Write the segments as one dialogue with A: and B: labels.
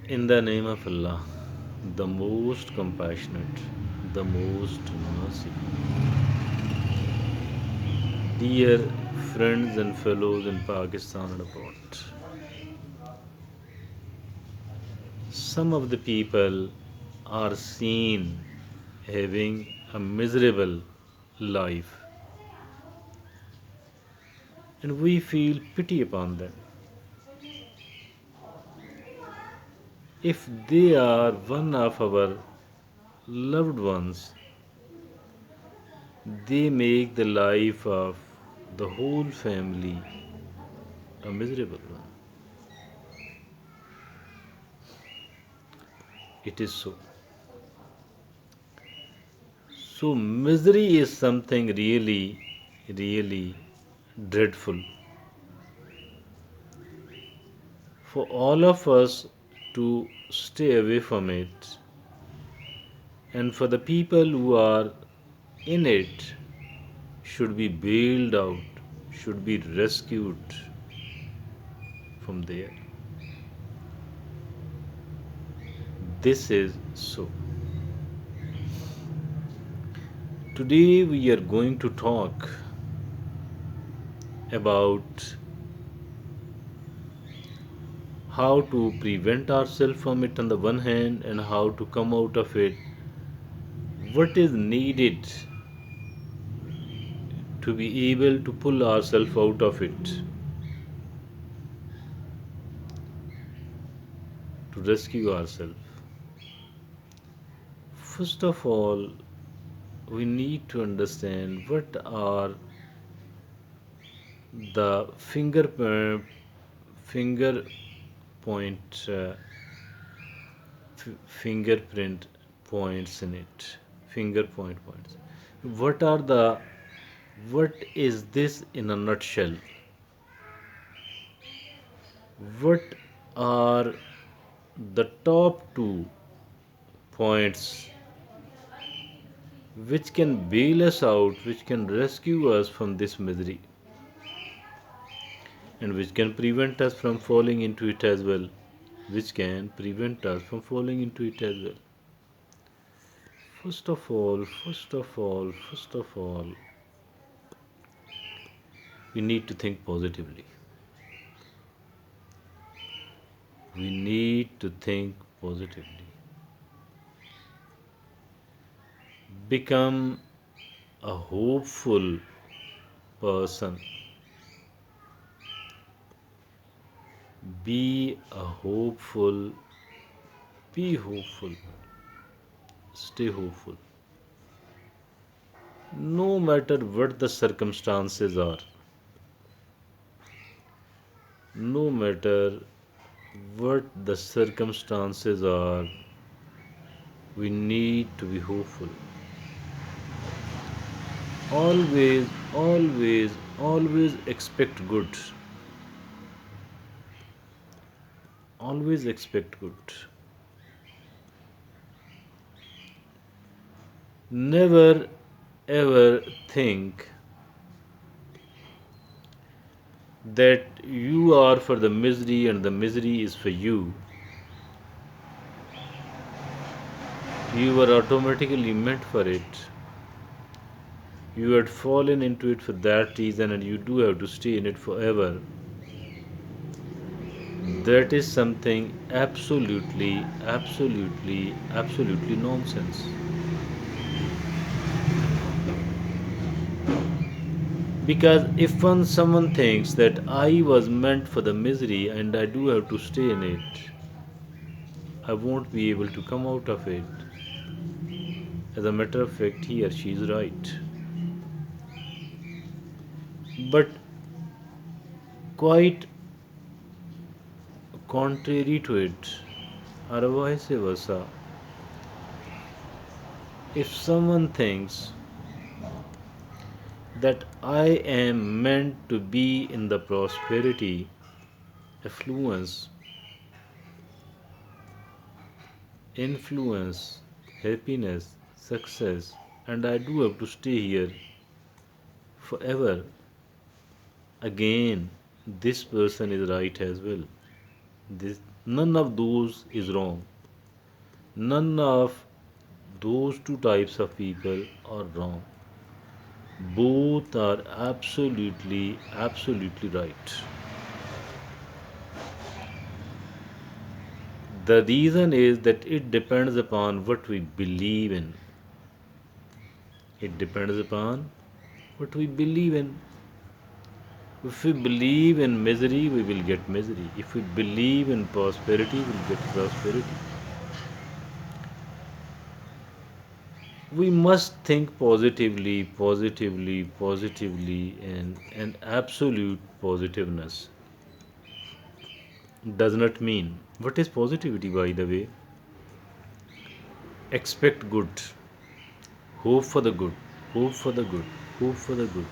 A: In the name of Allah, the most compassionate, the most merciful. Dear friends and fellows in Pakistan and abroad, some of the people are seen having a miserable life, and we feel pity upon them. If they are one of our loved ones, they make the life of the whole family a miserable one. It is so. So, misery is something really, really dreadful for all of us to stay away from it, and for the people who are in it should be bailed out, should be rescued from there. This is so. Today we are going to talk about how to prevent ourselves from it on the one hand and how to come out of it. What is needed to be able to pull ourselves out of it, to rescue ourselves. First of all, we need to understand what are the finger point fingerprint points in it. Finger point points. What are the what is this in a nutshell? What are the top two points which can bail us out, which can rescue us from this misery, and which can prevent us from falling into it as well? Which can prevent us from falling into it as well. First of all, we need to think positively. We need to think positively. Become a hopeful person. Be a hopeful, be hopeful, stay hopeful. No matter what the circumstances are, no matter what the circumstances are, we need to be hopeful. Always expect good. Always expect good. Never ever think that you are for the misery and the misery is for you. You were automatically meant for it. You had fallen into it for that reason and you do have to stay in it forever. That is something absolutely nonsense. Because if someone thinks that I was meant for the misery and I do have to stay in it, I won't be able to come out of it. As a matter of fact, he or she is right. But quite contrary to it, or vice versa, if someone thinks that I am meant to be in the prosperity, affluence, influence, happiness, success, and I do have to stay here forever, again, this person is right as well. This None of those is wrong. None of those two types of people are wrong. Both are absolutely right. The reason is that it depends upon what we believe in. It depends upon what we believe in. If we believe in misery, we will get misery. If we believe in prosperity, we'll get prosperity. We must think positively, and absolute positiveness does not mean. What is positivity, by the way? Expect good, hope for the good, hope for the good, hope for the good.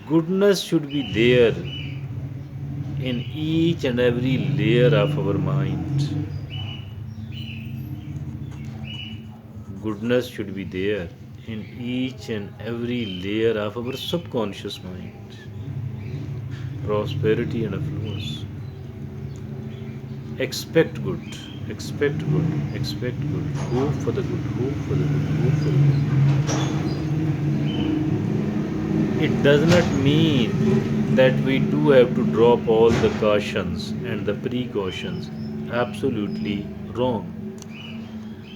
A: Goodness should be there in each and every layer of our mind. Goodness should be there in each and every layer of our subconscious mind. Prosperity and affluence. Expect good, expect good, expect good. Hope for the good, hope for the good, hope for the good. It does not mean that we do have to drop all the cautions and the precautions. Absolutely wrong.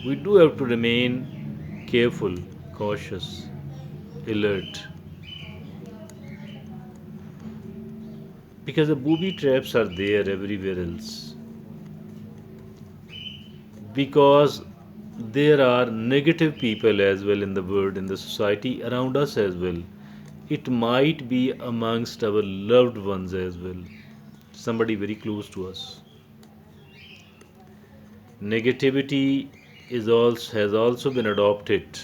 A: We do have to remain careful, cautious, alert, because the booby traps are there everywhere else. Because there are negative people as well in the world, in the society around us as well. It might be amongst our loved ones as well, somebody very close to us. Negativity has also been adopted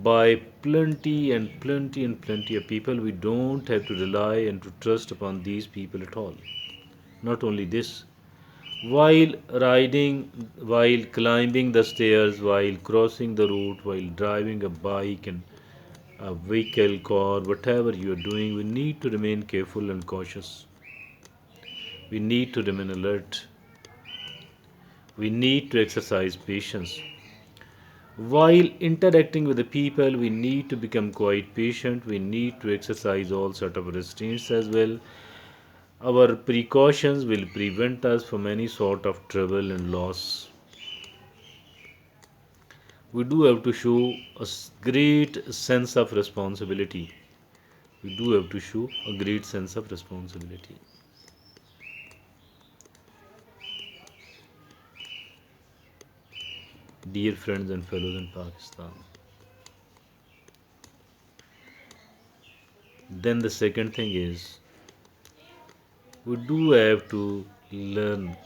A: by plenty of people. We don't have to rely and to trust upon these people at all. Not only this, while riding, while climbing the stairs, while crossing the road, while driving a bike and a vehicle, car, whatever you are doing, we need to remain careful and cautious. We need to remain alert. We need to exercise patience. While interacting with the people, we need to become quite patient. We need to exercise all sort of restraints as well. Our precautions will prevent us from any sort of trouble and loss. We do have to show great sense of responsibility. We do have to show a great sense of responsibility. Dear friends and fellows in Pakistan. Then the second thing is we do have to learn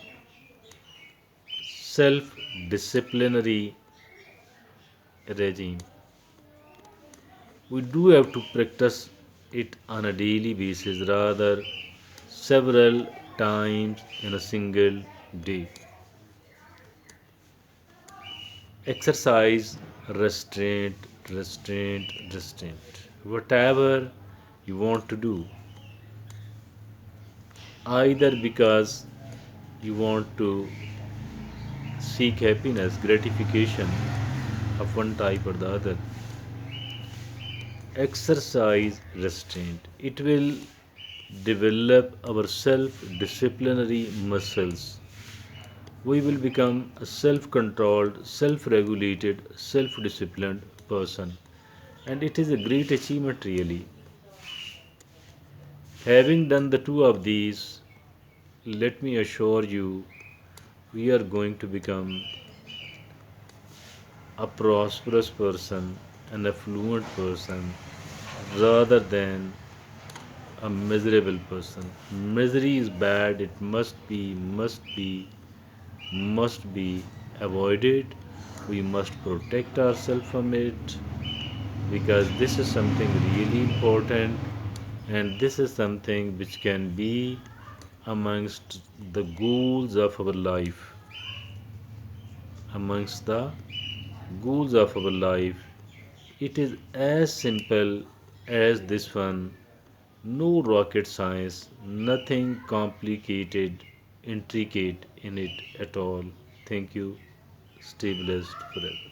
A: self disciplinary regime. We do have to practice it on a daily basis, rather several times in a single day. Exercise restraint, restraint. Whatever you want to do, either because you want to seek happiness, gratification of one type or the other, exercise restraint. It will develop our self disciplinary muscles. We will become a self controlled, self regulated, self disciplined person. And it is a great achievement, really. Having done the two of these, let me assure you, we are going to become a prosperous person, an affluent person, rather than a miserable person. Misery is bad, it must be avoided. We must protect ourselves from it because this is something really important, and this is something which can be amongst the goals of our life. Amongst the goals of our life, it is as simple as this one, No rocket science, nothing complicated, intricate in it at all. Thank you. Stay blessed forever.